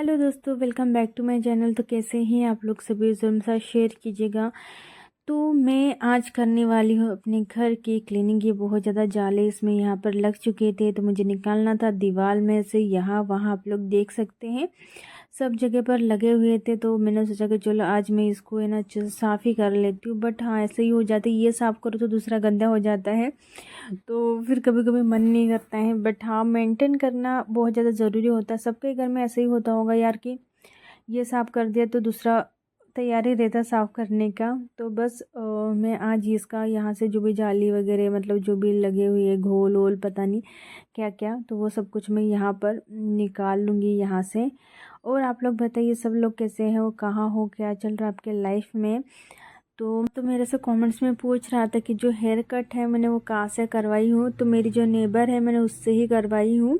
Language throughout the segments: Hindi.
हेलो दोस्तों, welcome back to my channel. तो कैसे हैं आप लोग सभी, ज़रूर मेरे साथ शेयर कीजिएगा। तो मैं आज करने वाली हूँ अपने घर की क्लीनिंग। ये बहुत ज़्यादा जाले इसमें यहाँ पर लग चुके थे, तो मुझे निकालना था दीवार में से। यहाँ वहाँ आप लोग देख सकते हैं सब जगह पर लगे हुए थे, तो मैंने सोचा कि चलो आज मैं इसको है ना अच्छे से साफ़ ही कर लेती हूँ। बट हाँ, ऐसे ही हो जाता है, ये साफ़ करो तो दूसरा गंदा हो जाता है, तो फिर कभी कभी मन नहीं करता है। बट हाँ, मेंटेन करना बहुत ज़्यादा ज़रूरी होता है। सबके घर में ऐसे ही होता होगा यार कि ये साफ़ कर दिया तो दूसरा तैयारी रहता साफ़ करने का। तो बस मैं आज इसका यहाँ से जो भी जाली वगैरह मतलब जो भी लगे हुए है घोल वोल पता नहीं क्या क्या, तो वो सब कुछ मैं यहाँ पर निकाल लूँगी यहाँ से। और आप लोग बताइए सब लोग कैसे हैं, वो कहाँ हो, क्या चल रहा है आपके लाइफ में। तो मेरे से कमेंट्स में पूछ रहा था कि जो हेयर कट है मैंने वो कहाँ से करवाई हूँ। तो मेरी जो नेबर है मैंने उससे ही करवाई हूँ।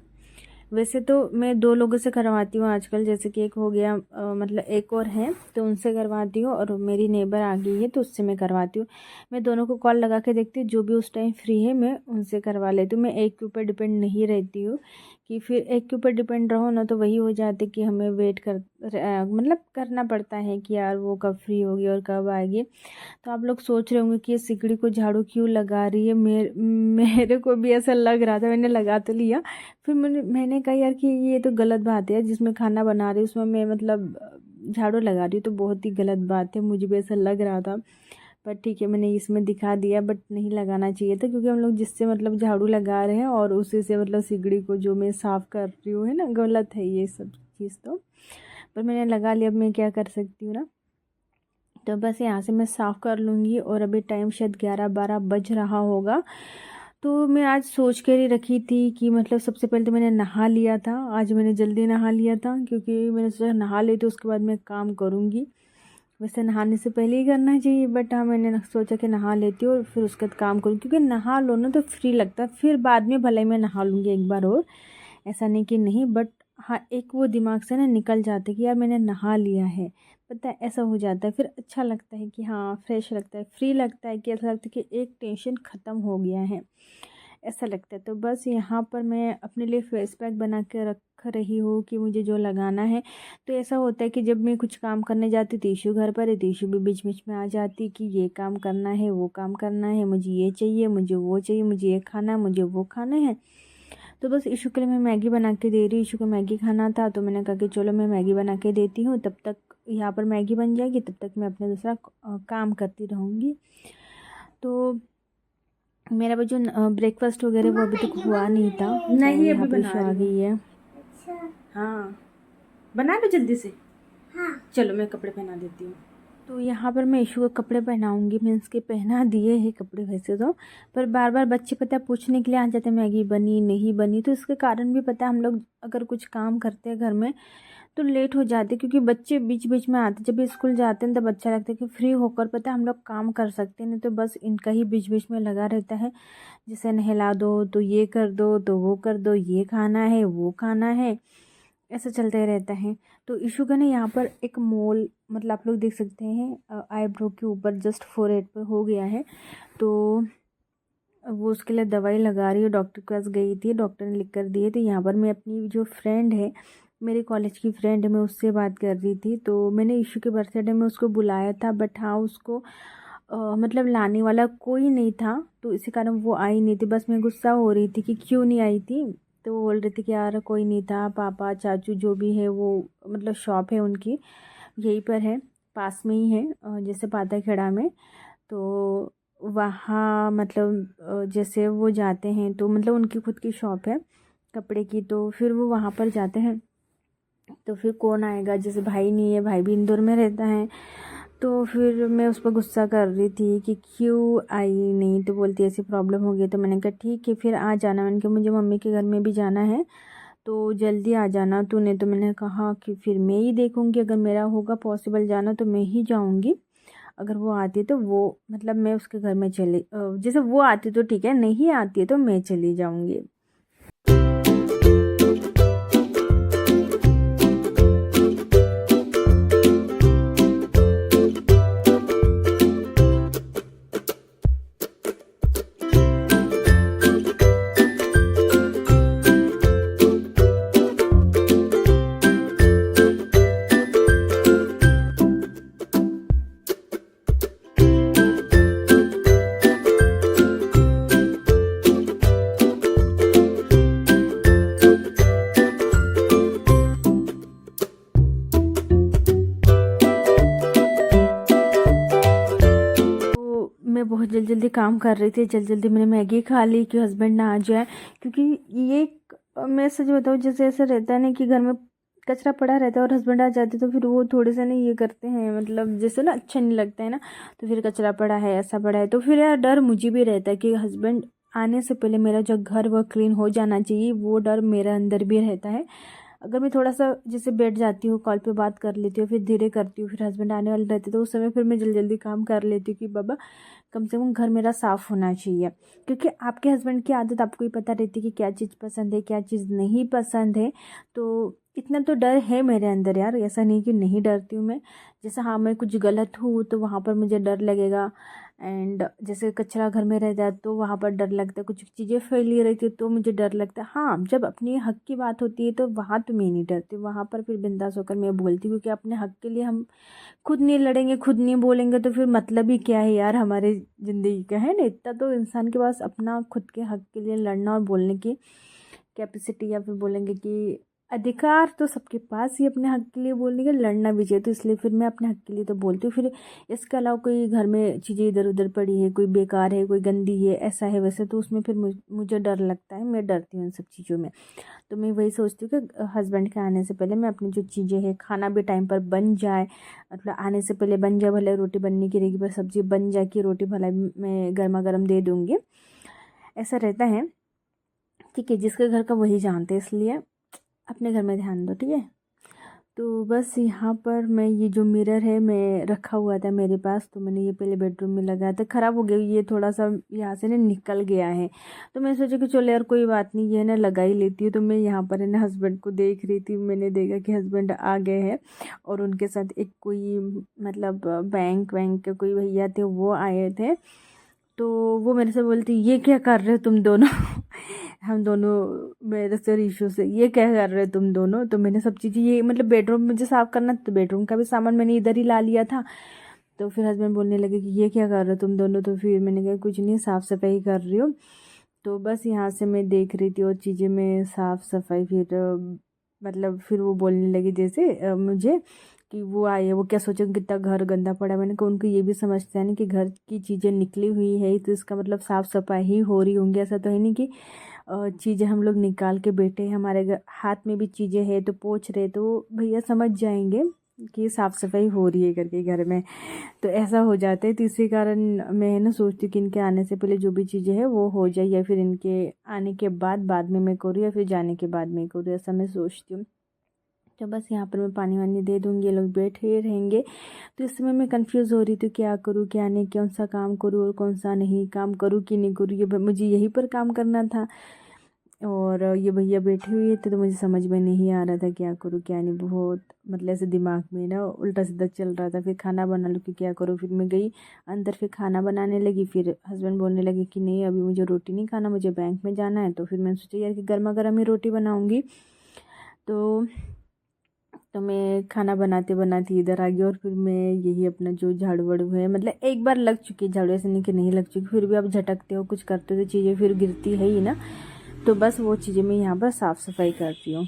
वैसे तो मैं 2 लोगों से करवाती हूँ आजकल, जैसे कि एक हो गया मतलब एक और है तो उनसे करवाती हूँ, और मेरी नेबर आ गई है तो उससे मैं करवाती हूँ। मैं दोनों को कॉल लगा के देखती हूँ, जो भी उस टाइम फ्री है मैं उनसे करवा लेती हूँ। मैं एक के ऊपर डिपेंड नहीं रहती हूँ कि फिर एक के ऊपर डिपेंड रहो ना तो वही हो जाते कि हमें वेट कर मतलब करना पड़ता है कि यार वो कब फ्री होगी और कब आएगी। तो आप लोग सोच रहे होंगे कि ये सिकड़ी को झाड़ू क्यों लगा रही है। मेरे को भी ऐसा लग रहा था, मैंने लगा तो लिया। फिर मैंने कहा यार कि ये तो गलत बात है, जिसमें खाना बना रही हूँ उसमें मैं मतलब झाड़ू लगा रही हूँ, तो बहुत ही गलत बात है। मुझे भी ऐसा लग रहा था, पर ठीक है मैंने इसमें दिखा दिया। बट नहीं लगाना चाहिए था, क्योंकि हम लोग जिससे मतलब झाड़ू लगा रहे हैं और उसी से मतलब सिगड़ी को जो मैं साफ़ कर रही हूँ है ना, गलत है ये सब चीज़। तो पर मैंने लगा लिया, अब मैं क्या कर सकती हूँ ना। तो बस यहाँ से मैं साफ़ कर लूँगी। और अभी टाइम शायद 11-12 बज रहा होगा। तो मैं आज सोच कर ही रखी थी कि मतलब सबसे पहले तो मैंने नहा लिया था। आज मैंने जल्दी नहा लिया था क्योंकि मैंने सोचा नहा ले तो उसके बाद मैं काम करूँगी। वैसे नहाने से पहले ही करना चाहिए, बट हाँ मैंने सोचा कि नहा लेती हूँ और फिर उसके बाद काम करूँ, क्योंकि नहा लो ना तो फ्री लगता है। फिर बाद में भले मैं नहा लूँगी एक बार और, ऐसा नहीं कि नहीं, बट हाँ एक वो दिमाग से ना निकल जाता है कि यार मैंने नहा लिया है। पता है ऐसा हो जाता है, फिर अच्छा लगता है कि हाँ फ्रेश लगता है, फ्री लगता है, कि ऐसा लगता है कि एक टेंशन ख़त्म हो गया है, ऐसा लगता है। तो बस यहाँ पर मैं अपने लिए फेस पैक बना के रख रही हूँ कि मुझे जो लगाना है। तो ऐसा होता है कि जब मैं कुछ काम करने जाती तो ईशू घर पर है, तो ईशू भी बीच बीच में आ जाती कि ये काम करना है, वो काम करना है, मुझे ये चाहिए, मुझे वो चाहिए, मुझे ये खाना है, मुझे वो खाना है। तो बस ईशू के लिए मैं मैगी बना के दे रही हूँ। ईशू को मैगी खाना था तो मैंने कहा कि चलो मैं मैगी बना के देती हूँ, तब तक यहाँ पर मैगी बन जाएगी, तब तक मैं अपना दूसरा काम करती रहूँगी। तो मेरा वो जो ब्रेकफास्ट वगैरह वो अभी तक हुआ नहीं था, तो नहीं यहाँ अभी पर बना ईशू आ रही हूँ। गई है। अच्छा। हाँ, बना लो जल्दी से। हाँ, चलो मैं कपड़े पहना देती हूँ। तो यहाँ पर मैं ईशू को कपड़े पहनाऊंगी, मीन्स के पहना दिए हैं कपड़े वैसे तो, पर बार बार बच्चे पता है पूछने के लिए आ जाते हैं मैगी बनी नहीं बनी। तो इसके कारण भी पता है हम लोग अगर कुछ काम करते हैं घर में तो लेट हो जाते, क्योंकि बच्चे बीच बीच में आते। जब स्कूल जाते हैं तब अच्छा लगता है कि फ्री होकर पता है हम लोग काम कर सकते हैं, नहीं तो बस इनका ही बीच बीच में लगा रहता है। जैसे नहला दो तो ये कर दो, तो वो कर दो, ये खाना है वो खाना है, ऐसा चलता ही रहता है। तो इशू का ना यहाँ पर एक मोल मतलब आप लोग देख सकते हैं आईब्रो के ऊपर जस्ट फोरहेड पर हो गया है। तो वो उसके लिए दवाई लगा रही है, डॉक्टर के पास गई थी, डॉक्टर ने लिख कर दिए। तो यहाँ पर मैं अपनी जो फ्रेंड है, मेरे कॉलेज की फ्रेंड है, मैं उससे बात कर रही थी। तो मैंने इशू के बर्थडे में उसको बुलाया था, बट हाँ उसको मतलब लाने वाला कोई नहीं था, तो इसी कारण वो आई नहीं थी। बस मैं गुस्सा हो रही थी कि क्यों नहीं आई थी। तो वो बोल रही थी कि यार कोई नहीं था, पापा चाचू जो भी है वो मतलब शॉप है उनकी यहीं पर है, पास में ही है जैसे पाताखेड़ा में। तो वहाँ मतलब जैसे वो जाते हैं तो मतलब उनकी खुद की शॉप है कपड़े की, तो फिर वो वहाँ पर जाते हैं। तो फिर कौन आएगा, जैसे भाई नहीं है, भाई भी इंदौर में रहता है। तो फिर मैं उस पर गुस्सा कर रही थी कि क्यों आई नहीं, तो बोलती ऐसी प्रॉब्लम हो गई। तो मैंने कहा ठीक है फिर आ जाना, मैंने कहा मुझे मम्मी के घर में भी जाना है तो जल्दी आ जाना तूने। तो मैंने कहा कि फिर मैं ही देखूँगी, अगर मेरा होगा पॉसिबल जाना तो मैं ही जाऊँगी। अगर वो आती है तो वो मतलब मैं उसके घर में चली जैसे वो आती तो ठीक है, नहीं आती है तो मैं चली जाऊँगी। जल्दी काम कर रही थी, जल्दी जल्दी मैंने मैगी खा ली कि हस्बैंड ना आ जाए। क्योंकि ये मैं सच बताऊँ, जैसे ऐसा रहता है ना कि घर में कचरा पड़ा रहता है और हस्बैंड आ जाते तो फिर वो थोड़े से नहीं ये करते हैं, मतलब जैसे ना अच्छा नहीं लगता है ना। तो फिर कचरा पड़ा है, ऐसा पड़ा है, तो फिर यार डर मुझे भी रहता है कि हस्बैंड आने से पहले मेरा जो घर वो क्लीन हो जाना चाहिए, वो डर मेरे अंदर भी रहता है। अगर मैं थोड़ा सा जैसे बैठ जाती हूँ, कॉल पे बात कर लेती हूँ, फिर धीरे करती हूँ, फिर हस्बैंड आने वाले रहते तो उस समय फिर मैं जल्दी जल्दी काम कर लेती हूँ कि बाबा कम से कम घर मेरा साफ़ होना चाहिए। क्योंकि आपके हस्बैंड की आदत आपको ही पता रहती है कि क्या चीज़ पसंद है, क्या चीज़ नहीं पसंद है। तो इतना तो डर है मेरे अंदर यार, ऐसा नहीं कि नहीं डरती हूँ मैं। जैसे हाँ, मैं कुछ गलत हूँ तो वहाँ पर मुझे डर लगेगा। एंड जैसे कचरा घर में रहता है तो वहाँ पर डर लगता है, कुछ चीज़ें फैली रहती है तो मुझे डर लगता है। हाँ, जब अपने हक की बात होती है तो वहाँ तो मैं नहीं डरती, वहाँ पर फिर बिंदास होकर मैं बोलती हूँ। क्योंकि अपने हक के लिए हम खुद नहीं लड़ेंगे, खुद नहीं बोलेंगे तो फिर मतलब ही क्या है यार हमारे ज़िंदगी का, है ना। इतना तो इंसान के पास अपना खुद के हक के लिए लड़ना और बोलने की कैपेसिटी, या फिर बोलेंगे कि अधिकार तो सबके पास ही अपने हक के लिए बोलने का, लड़ना भी चाहिए। तो इसलिए फिर मैं अपने हक के लिए तो बोलती हूँ। फिर इसके अलावा कोई घर में चीज़ें इधर उधर पड़ी है, कोई बेकार है, कोई गंदी है, ऐसा है वैसे, तो उसमें फिर मुझे डर लगता है, मैं डरती हूँ इन सब चीज़ों में। तो मैं वही सोचती हूँ कि हस्बैंड के आने से पहले मैं अपनी जो चीज़ें हैं, खाना भी टाइम पर बन जाए, मतलब आने से पहले बन जाए। भले रोटी बनने की रहेगी पर सब्ज़ी बन जाए कि रोटी भला मैं गर्मा गर्म दे दूँगी, ऐसा रहता है। ठीक है, जिसके घर का वही जानते हैं, इसलिए अपने घर में ध्यान दो, ठीक है। तो बस यहाँ पर मैं ये जो मिरर है मैं रखा हुआ था मेरे पास, तो मैंने ये पहले बेडरूम में लगाया था, ख़राब हो गया ये थोड़ा सा, यहाँ से ना निकल गया है। तो मैं सोचा कि चलो यार कोई बात नहीं, ये ना लगा ही लेती हूँ। तो मैं यहाँ पर है ना हस्बैंड को देख रही थी, मैंने देखा कि हस्बैंड आ गए हैं और उनके साथ एक कोई मतलब बैंक वैंक के कोई भैया थे, वो आए थे। तो वो मेरे से बोलती, ये क्या कर रहे हो तुम दोनों हम दोनों, मेरे से इशू से, ये क्या कर रहे हो तुम दोनों। तो मैंने सब चीज़ें, ये मतलब बेडरूम मुझे साफ़ करना, तो बेडरूम का भी सामान मैंने इधर ही ला लिया था। तो फिर हस्बैंड बोलने लगे कि ये क्या कर रहे हो तुम दोनों। तो फिर मैंने कहा कुछ नहीं, साफ़ सफाई कर रही हूँ। तो बस यहाँ से मैं देख रही थी और चीज़ें में साफ़ सफाई, फिर मतलब फिर वो बोलने लगी जैसे मुझे कि वो आए हैं, वो क्या सोचेंगे कितना घर गंदा पड़ा है। मैंने कहा उनको ये भी समझते हैं ना कि घर की चीज़ें निकली हुई है तो इसका मतलब साफ़ सफाई ही हो रही होंगी। ऐसा तो है नहीं कि चीज़ें हम लोग निकाल के बैठे हैं, हमारे हाथ में भी चीज़ें हैं तो पोंछ रहे, तो भैया समझ जाएंगे कि साफ़ सफाई हो रही है करके घर में। तो ऐसा हो जाता है, तो इसी कारण मैं ना सोचती हूँ कि इनके आने से पहले जो भी चीज़ें हैं वो हो जाए, या फिर इनके आने के बाद में मैं करूँ, या फिर जाने के बाद में करूँ, ऐसा मैं सोचती हूँ। तो बस यहाँ पर मैं पानी वानी दे दूँगी, ये लोग बैठे रहेंगे। तो इस समय मैं कंफ्यूज हो रही थी क्या करूँ क्या नहीं, कौन सा काम करूँ और कौन सा नहीं, काम करूँ कि नहीं करूँ। ये मुझे यहीं पर काम करना था और ये भैया बैठे हुए थे, तो मुझे समझ में नहीं आ रहा था क्या करूँ क्या नहीं। बहुत मतलब ऐसे दिमाग में ना उल्टा सीधा चल रहा था। फिर खाना बना लूँ कि क्या करूँ। फिर मैं गई अंदर, फिर खाना बनाने लगी। फिर हस्बैंड बोलने लगे कि नहीं अभी मुझे रोटी नहीं खाना, मुझे बैंक में जाना है। तो फिर मैंने सोचा यार कि गर्मा गर्म ही रोटी बनाऊँगी। तो मैं खाना बनाते बनाते इधर आ गई और फिर मैं यही अपना जो झाड़ू वाड़ू है, मतलब एक बार लग चुकी है झाड़ू, ऐसे नहीं कि नहीं लग चुकी, फिर भी आप झटकते हो कुछ करते हो तो चीज़ें फिर गिरती है ही ना। तो बस वो चीज़ें मैं यहाँ पर साफ़ सफाई करती हूँ।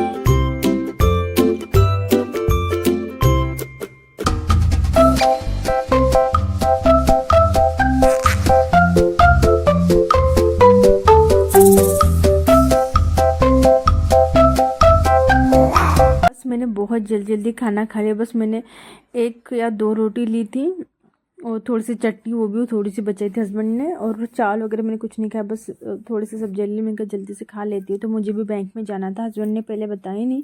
बस मैंने बहुत जल्दी जल्दी खाना खा लिया। बस मैंने 1 या 2 रोटी ली थी और थोड़ी सी चटनी, वो भी थोड़ी सी बचाई थी हस्बैंड ने, और चावल वगैरह मैंने कुछ नहीं खाया। बस थोड़ी सी सब्जी ली, मैं जल्दी से खा लेती हूँ। तो मुझे भी बैंक में जाना था, हस्बैंड ने पहले बताया नहीं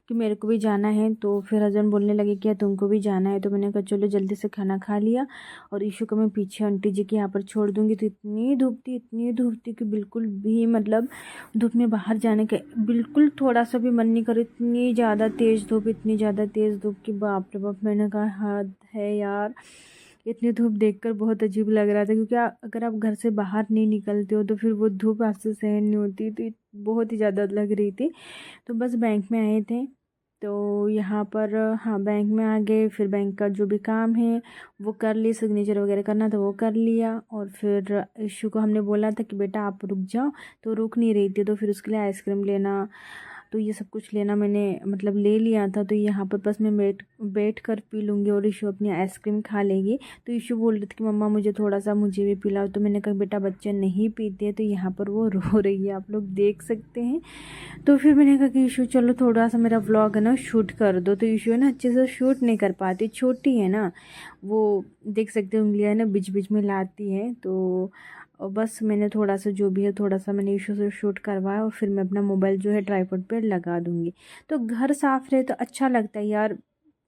कि मेरे को भी जाना है। तो फिर हस्बैंड बोलने लगे क्या तुमको भी जाना है। तो मैंने कहा चलो जल्दी से खाना खा लिया और ईशू को मैं पीछे आंटी जी के यहाँ पर छोड़ दूँगी। तो इतनी धूप थी कि बिल्कुल भी मतलब धूप में बाहर जाने का बिल्कुल थोड़ा सा भी मन नहीं करे। इतनी ज़्यादा तेज़ धूप, इतनी ज़्यादा तेज़ धूप कि बाप रे बाप। मैंने कहा हद है यार, इतनी धूप देखकर बहुत अजीब लग रहा था। क्योंकि अगर आप घर से बाहर नहीं निकलते हो तो फिर वो धूप आपसे सहन नहीं होती, तो बहुत ही ज़्यादा लग रही थी। तो बस बैंक में आए थे, तो यहाँ पर हाँ बैंक में आ गए। फिर बैंक का जो भी काम है वो कर ली, सिग्नेचर वगैरह करना था वो कर लिया। और फिर इशू को हमने बोला था कि बेटा आप रुक जाओ, तो रुक नहीं रही थी। तो फिर उसके लिए आइसक्रीम लेना तो ये सब कुछ लेना मैंने मतलब ले लिया था। तो यहाँ पर बस मैं बैठ कर पी लूँगी और ईशु अपनी आइसक्रीम खा लेगी। तो ईशु बोल रही थी कि मम्मा मुझे थोड़ा सा मुझे भी पिलाओ। तो मैंने कहा बेटा बच्चे नहीं पीते। तो यहाँ पर वो रो रही है, आप लोग देख सकते हैं। तो फिर मैंने कहा कि ईशु चलो थोड़ा सा मेरा व्लॉग है ना शूट कर दो। तो ईशु है ना अच्छे से शूट नहीं कर पाती, छोटी है ना, वो देख सकते हो उंगलियां ना बीच बीच में लाती है। तो बस मैंने थोड़ा सा जो भी है थोड़ा सा मैंने ईशु से शूट करवाया और फिर मैं अपना मोबाइल जो है ट्राइपॉड पे लगा दूँगी। तो घर साफ़ रहे तो अच्छा लगता है यार,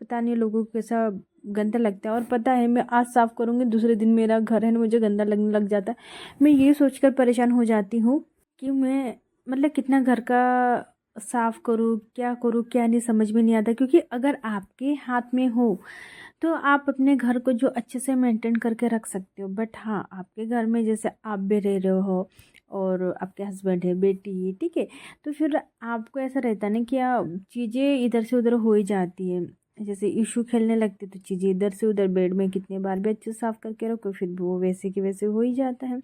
पता नहीं लोगों को कैसा गंदा लगता है। और पता है मैं आज साफ़ करूँगी दूसरे दिन मेरा घर है ना मुझे गंदा लगने लग जाता है। मैं ये सोचकर परेशान हो जाती हूँ कि मैं मतलब कितना घर का साफ़ करूँ क्या नहीं समझ में नहीं आता। क्योंकि अगर आपके हाथ में हो तो आप अपने घर को जो अच्छे से मेंटेन करके रख सकते हो। बट हाँ, आपके घर में जैसे आप भी रह रहे हो और आपके हस्बैंड है, बेटी है, ठीक है, तो फिर आपको ऐसा रहता है ना कि चीज़ें इधर से उधर हो ही जाती है। जैसे इशू खेलने लगते तो चीज़ें इधर से उधर, बेड में कितने बार भी अच्छे से साफ़ करके रखो फिर भी वो वैसे की वैसे हो ही जाता है।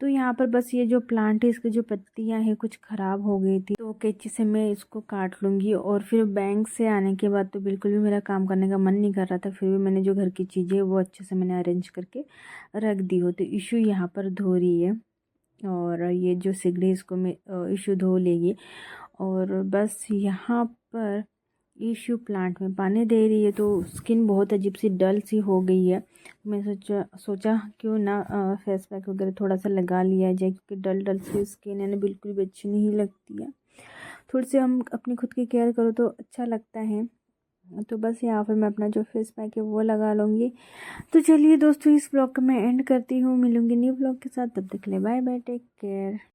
तो यहाँ पर बस ये जो प्लांट है इसकी जो पत्तियाँ हैं कुछ ख़राब हो गई थी, तो कैंची से मैं इसको काट लूँगी। और फिर बैंक से आने के बाद तो बिल्कुल भी मेरा काम करने का मन नहीं कर रहा था, फिर भी मैंने जो घर की चीज़ें है वो अच्छे से मैंने अरेंज करके रख दी हो। तो इशू यहाँ पर धो रही है और ये जो सिगड़ी इसको मैं इशू धो लेगी। और बस यहाँ पर इशू प्लांट में पानी दे रही है। तो स्किन बहुत अजीब सी डल सी हो गई है। मैं सोचा क्यों ना फेस पैक वगैरह थोड़ा सा लगा लिया जाए, क्योंकि डल डल सी स्किन है ना बिल्कुल भी अच्छी नहीं लगती है। थोड़ी सी हम अपनी खुद की केयर करो तो अच्छा लगता है। तो बस यहाँ पर मैं अपना जो फेस पैक है वो लगा लूँगी। तो चलिए दोस्तों इस ब्लॉग का मैं एंड करती हूँ, मिलूँगी न्यू ब्लॉग के साथ, तब तक के लिए बाय बाय, टेक केयर।